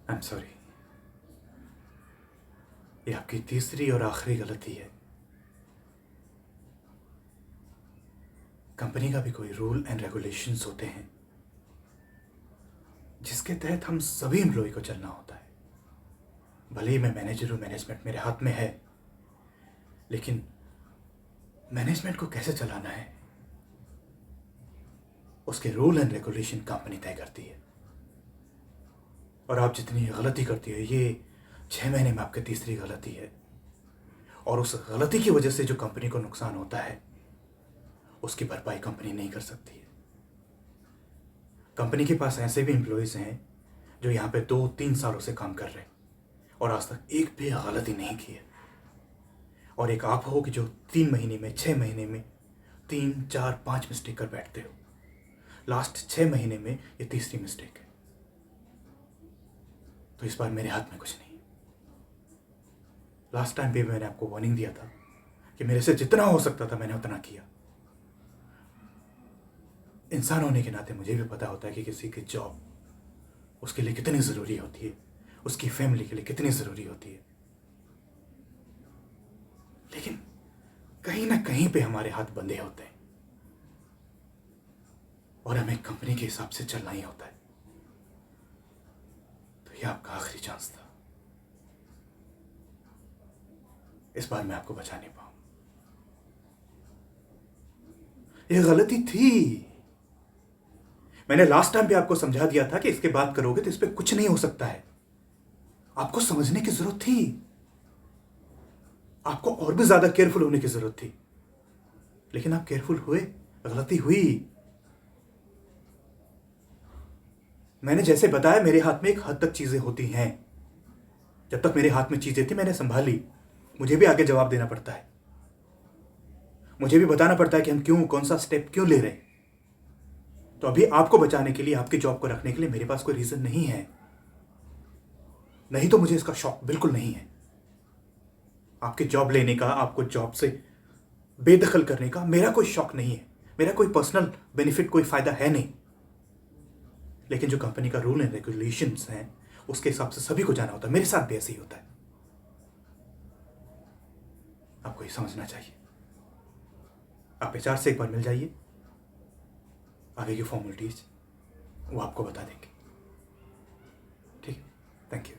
I am sorry, ये आपकी तीसरी और आखिरी गलती है। कंपनी का भी कोई रूल एंड रेगुलेशंस होते हैं जिसके तहत हम सभी एम्प्लॉय को चलना होता है। भले ही मैं मैनेजर हूँ, मैनेजमेंट मेरे हाथ में है, लेकिन मैनेजमेंट को कैसे चलाना है उसके रूल एंड रेगुलेशन कंपनी तय करती है। और आप जितनी गलती करती है, ये 6 महीने में आपकी तीसरी गलती है, और उस गलती की वजह से जो कंपनी को नुकसान होता है उसकी भरपाई कंपनी नहीं कर सकती है। कंपनी के पास ऐसे भी एम्प्लॉयज़ हैं जो यहाँ पे 2-3 सालों से काम कर रहे हैं और आज तक एक भी गलती नहीं की है, और एक आप हो कि जो 3 महीने में 6 महीने में 3, 4, 5 मिस्टेक कर बैठते हो। लास्ट 6 महीने में ये तीसरी मिस्टेक है। तो इस बार मेरे हाथ में कुछ नहीं। लास्ट टाइम भी मैंने आपको वार्निंग दिया था कि मेरे से जितना हो सकता था मैंने उतना किया। इंसान होने के नाते मुझे भी पता होता है कि किसी की जॉब उसके लिए कितनी ज़रूरी होती है, उसकी फैमिली के लिए कितनी ज़रूरी होती है, लेकिन कहीं ना कहीं पे हमारे हाथ बंधे होते हैं और हमें कंपनी के हिसाब से चलना ही होता है। तो ये आपका आखिरी चांस था। इस बार मैं आपको बचा नहीं पाऊं। ये गलती थी। मैंने लास्ट टाइम भी आपको समझा दिया था कि इसके बाद करोगे तो इस पर कुछ नहीं हो सकता है। आपको समझने की जरूरत थी, आपको और भी ज्यादा केयरफुल होने की जरूरत थी, लेकिन आप केयरफुल हुए, गलती हुई। मैंने जैसे बताया मेरे हाथ में एक हद तक चीजें होती हैं। जब तक मेरे हाथ में चीजें थी मैंने संभाली। मुझे भी आगे जवाब देना पड़ता है, मुझे भी बताना पड़ता है कि हम क्यों, कौन सा स्टेप क्यों ले रहे हैं। तो अभी आपको बचाने के लिए, आपकी जॉब को रखने के लिए मेरे पास कोई रीजन नहीं है। नहीं तो मुझे इसका शौक बिल्कुल नहीं है। आपकी जॉब लेने का, आपको जॉब से बेदखल करने का मेरा कोई शौक नहीं है। मेरा कोई पर्सनल बेनिफिट, कोई फायदा है नहीं। लेकिन जो कंपनी का रूल एंड रेगुलेशंस हैं उसके हिसाब से सभी को जाना होता है। मेरे साथ भी ऐसे ही होता है। आपको ये समझना चाहिए। आप एचआर से एक बार मिल जाइए, आगे की फॉर्मेलिटीज वो आपको बता देंगे। ठीक है, थैंक यू।